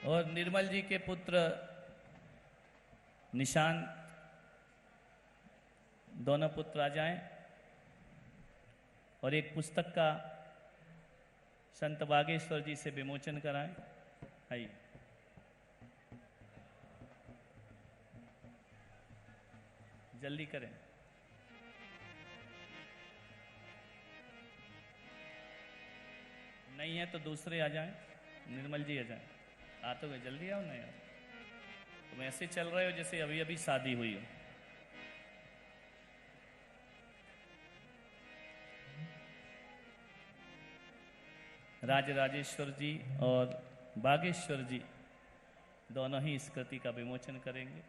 और निर्मल जी के पुत्र निशांत, दोनों पुत्र आ जाएं और एक पुस्तक का संत बागेश्वर जी से विमोचन कराएं। आइए। जल्दी करें। नहीं है तो दूसरे आ जाएं। निर्मल जी आ जाएं। आ तो गए, जल्दी आओ। नहीं आओ तुम ऐसे चल रहे हो जैसे अभी अभी शादी हुई हो। राजराजेश्वर जी और बागेश्वर जी दोनों ही इस कृति का विमोचन करेंगे।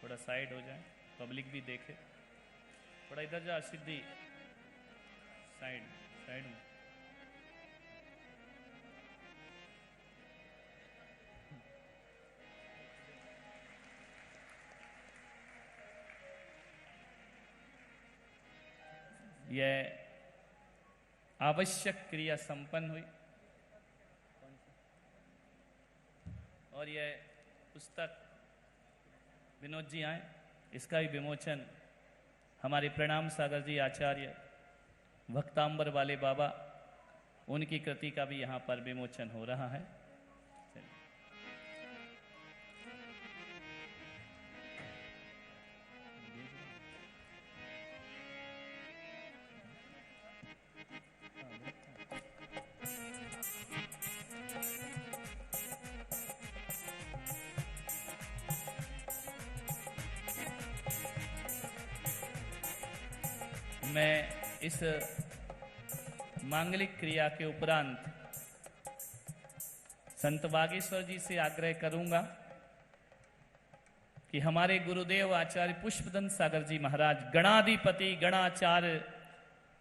थोड़ा साइड हो जाए, पब्लिक भी देखे। थोड़ा इधर जा सिद्धि, साइड साइड में। यह आवश्यक क्रिया संपन्न हुई और यह पुस्तक विनोद जी आए, इसका भी विमोचन हमारे प्रणाम सागर जी आचार्य भक्तांबर वाले बाबा, उनकी कृति का भी यहाँ पर विमोचन हो रहा है। मैं इस मांगलिक क्रिया के उपरांत संत बागेश्वर जी से आग्रह करूंगा कि हमारे गुरुदेव आचार्य पुष्पदंत सागर जी महाराज, गणाधिपति गणाचार्य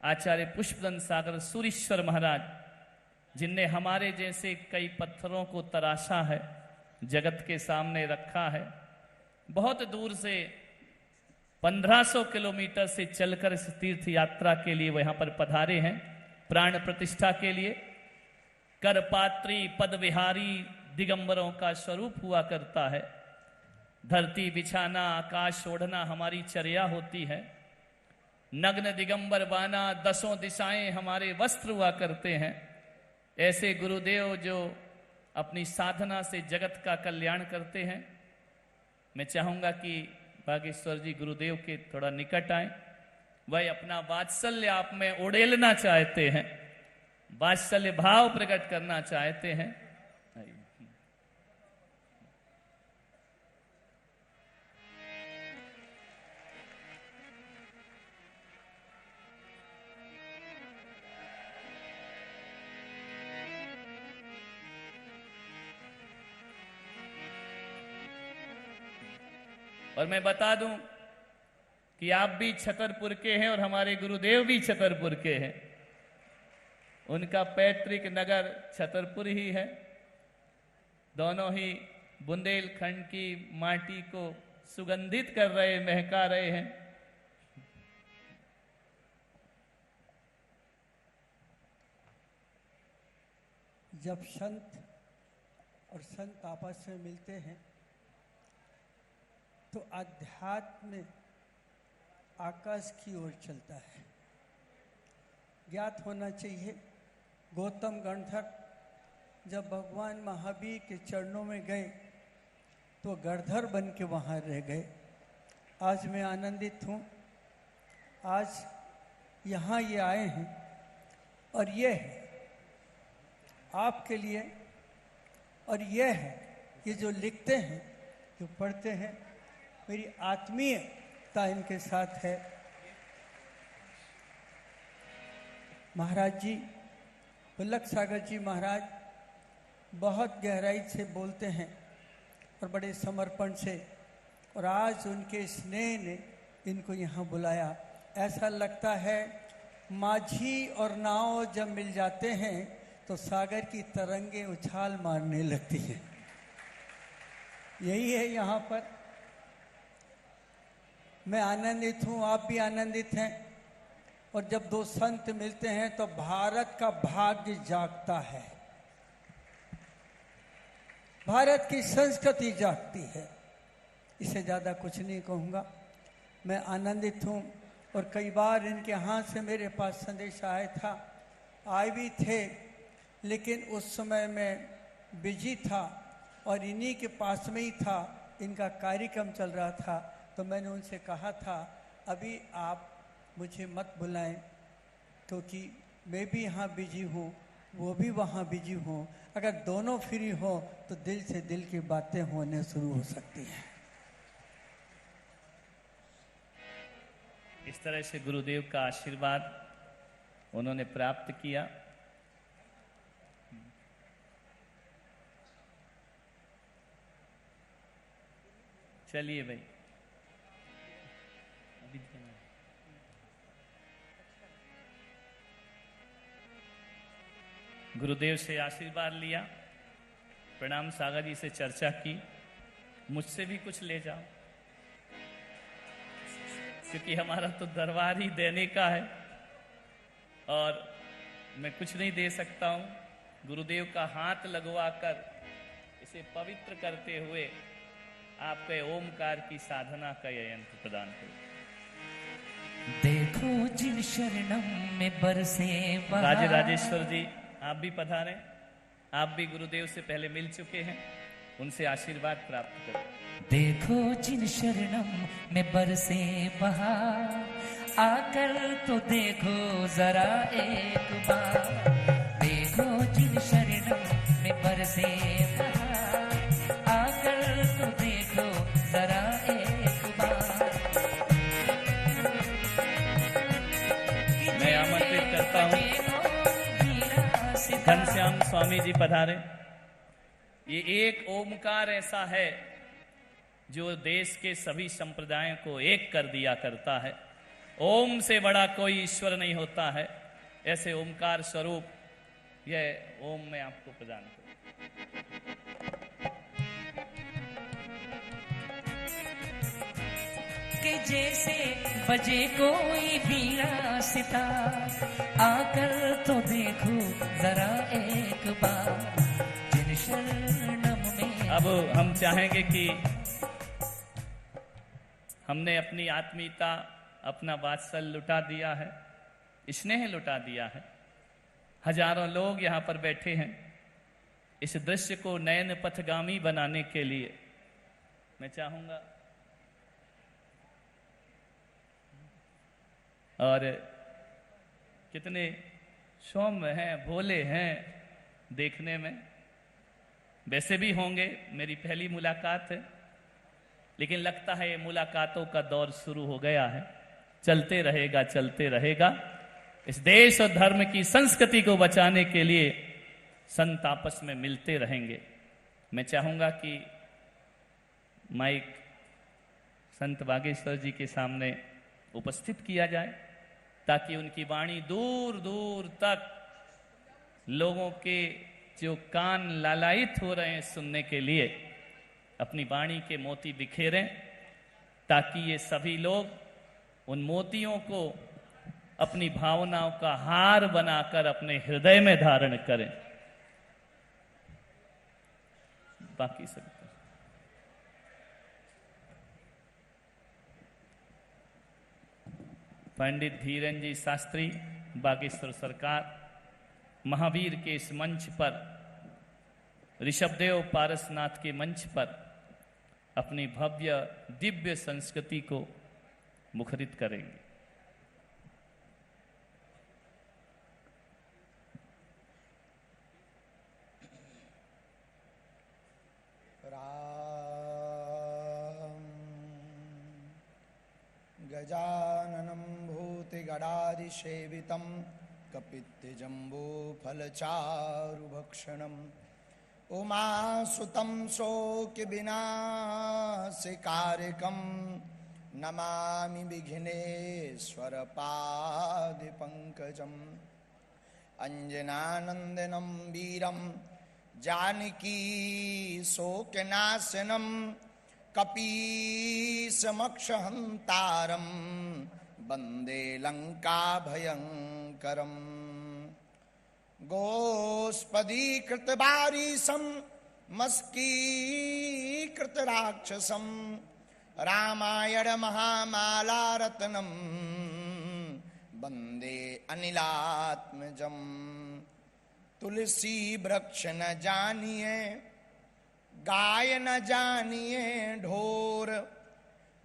आचार्य पुष्पदंत सागर सूरीश्वर महाराज, जिनने हमारे जैसे कई पत्थरों को तराशा है, जगत के सामने रखा है, बहुत दूर से 1500 किलोमीटर से चलकर इस तीर्थ यात्रा के लिए वहां पर पधारे हैं प्राण प्रतिष्ठा के लिए। करपात्री पद विहारी दिगंबरों का स्वरूप हुआ करता है। धरती बिछाना आकाश ओढ़ना हमारी चर्या होती है। नग्न दिगंबर बाना दसों दिशाएं हमारे वस्त्र हुआ करते हैं। ऐसे गुरुदेव जो अपनी साधना से जगत का कल्याण करते हैं, मैं चाहूंगा कि बागेश्वर जी गुरुदेव के थोड़ा निकट आए। वह अपना वात्सल्य आप में उड़ेलना चाहते हैं, वात्सल्य भाव प्रकट करना चाहते हैं। और मैं बता दूं कि आप भी छतरपुर के हैं और हमारे गुरुदेव भी छतरपुर के हैं। उनका पैतृक नगर छतरपुर ही है। दोनों ही बुंदेलखंड की माटी को सुगंधित कर रहे, महका रहे हैं। जब संत और संत आपस में मिलते हैं तो अध्यात्म आकाश की ओर चलता है। ज्ञात होना चाहिए, गौतम गणधर जब भगवान महावीर के चरणों में गए तो गणधर बन के वहाँ रह गए। आज मैं आनंदित हूँ, आज यहाँ ये आए हैं और ये है आपके लिए, और ये है ये जो लिखते हैं, जो पढ़ते हैं, मेरी आत्मीयता इनके साथ है। महाराज जी, बुल्लक सागर जी महाराज बहुत गहराई से बोलते हैं और बड़े समर्पण से, और आज उनके स्नेह ने इनको यहाँ बुलाया ऐसा लगता है माझी और नाव जब मिल जाते हैं तो सागर की तरंगे उछाल मारने लगती हैं। यही है यहाँ पर। मैं आनंदित हूँ, आप भी आनंदित हैं। और जब दो संत मिलते हैं तो भारत का भाग्य जागता है, भारत की संस्कृति जागती है। इससे ज़्यादा कुछ नहीं कहूँगा। मैं आनंदित हूँ। और कई बार इनके हाथ से मेरे पास संदेश आया था, आए भी थे, लेकिन उस समय मैं बिजी था और इन्हीं के पास में ही था, इनका कार्यक्रम चल रहा था। तो मैंने उनसे कहा था अभी आप मुझे मत बुलाएं, क्योंकि मैं भी यहाँ बिजी हूँ, वो भी वहाँ बिजी हूँ। अगर दोनों फ्री हो तो दिल से दिल की बातें होने शुरू हो सकती हैं। इस तरह से गुरुदेव का आशीर्वाद उन्होंने प्राप्त किया। चलिए भाई, गुरुदेव से आशीर्वाद लिया, प्रणाम सागर जी से चर्चा की, मुझसे भी कुछ ले जाओ, क्योंकि हमारा तो दरबार ही देने का है और मैं कुछ नहीं दे सकता हूं। गुरुदेव का हाथ लगवा कर इसे पवित्र करते हुए आपके ओमकार की साधना का यह यंत्र प्रदान करूं। देखो जिन शरणम में बरसे बहार। राजे राजेश्वर जी आप भी पधारें, आप भी गुरुदेव से पहले मिल चुके हैं, उनसे आशीर्वाद प्राप्त करें। देखो जिन शरणम में बरसे बहार, आकर तो देखो जरा एक बार। देखो जिन शरणम में बरसे बहार, आकर तो देखो जरा एक बार। मैं आमंत्रित करता हूं घनश्याम स्वामी जी पधारे। ये एक ओमकार ऐसा है जो देश के सभी संप्रदायों को एक कर दिया करता है। ओम से बड़ा कोई ईश्वर नहीं होता है। ऐसे ओमकार स्वरूप यह ओम मैं आपको प्रदान करूं। कि जैसे बजे कोई बीड़ा सितार, आकर तो देखो जरा एक बार। जिन शरणम में। अब हम चाहेंगे कि हमने अपनी आत्मीयता, अपना वात्सल्य लुटा दिया है, स्नेह लुटा दिया है। हजारों लोग यहाँ पर बैठे हैं। इस दृश्य को नयन पथगामी बनाने के लिए मैं चाहूंगा, और कितने सौम्य हैं, भोले हैं देखने में, वैसे भी होंगे। मेरी पहली मुलाकात है, लेकिन लगता है ये मुलाकातों का दौर शुरू हो गया है। चलते रहेगा, चलते रहेगा। इस देश और धर्म की संस्कृति को बचाने के लिए संत आपस में मिलते रहेंगे। मैं चाहूंगा कि माइक संत बागेश्वर जी के सामने उपस्थित किया जाए, ताकि उनकी वाणी दूर दूर तक लोगों के जो कान लालायित हो रहे हैं सुनने के लिए, अपनी वाणी के मोती बिखेरें, ताकि ये सभी लोग उन मोतियों को अपनी भावनाओं का हार बनाकर अपने हृदय में धारण करें। बाकी सब पंडित धीरेन्द्र जी शास्त्री बागेश्वर सरकार महावीर के इस मंच पर, ऋषभदेव पारसनाथ के मंच पर अपनी भव्य दिव्य संस्कृति को मुखरित करेंगे। गजाननं भूतिगणादिसेवितं कपित्थजम्बूफलचारुभक्षणम् उमासुतं शोकविनाशकारिकं नमामि विघ्नेश्वर पादपङ्कजम् अंजनानन्दनं वीरं जानकी शोकनाशनं कपीशमक्षहन्तारं वन्दे लङ्काभयङ्करम् गोस्पदीकृतवारिशं मस्कीकृतराक्षसं रामायण महामालारत्नं वन्दे अनिलात्मजम् तुलसी वृक्ष न जानिए गाय न जानिए ढोर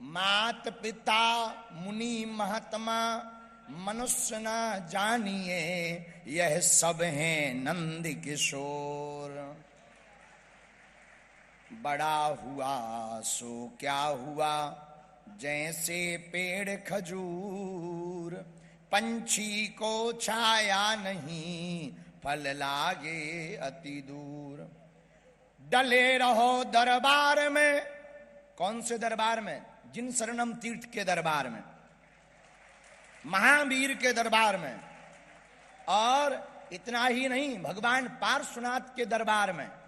मात पिता मुनि महात्मा मनुष्य न जानिए यह सब हैं नंद किशोर। बड़ा हुआ सो क्या हुआ जैसे पेड़ खजूर पंछी को छाया नहीं फल लागे अति दूर। डले रहो दरबार में, कौन से दरबार में? जिन शरणम तीर्थ के दरबार में, महावीर के दरबार में। और इतना ही नहीं, भगवान पार्श्वनाथ के दरबार में।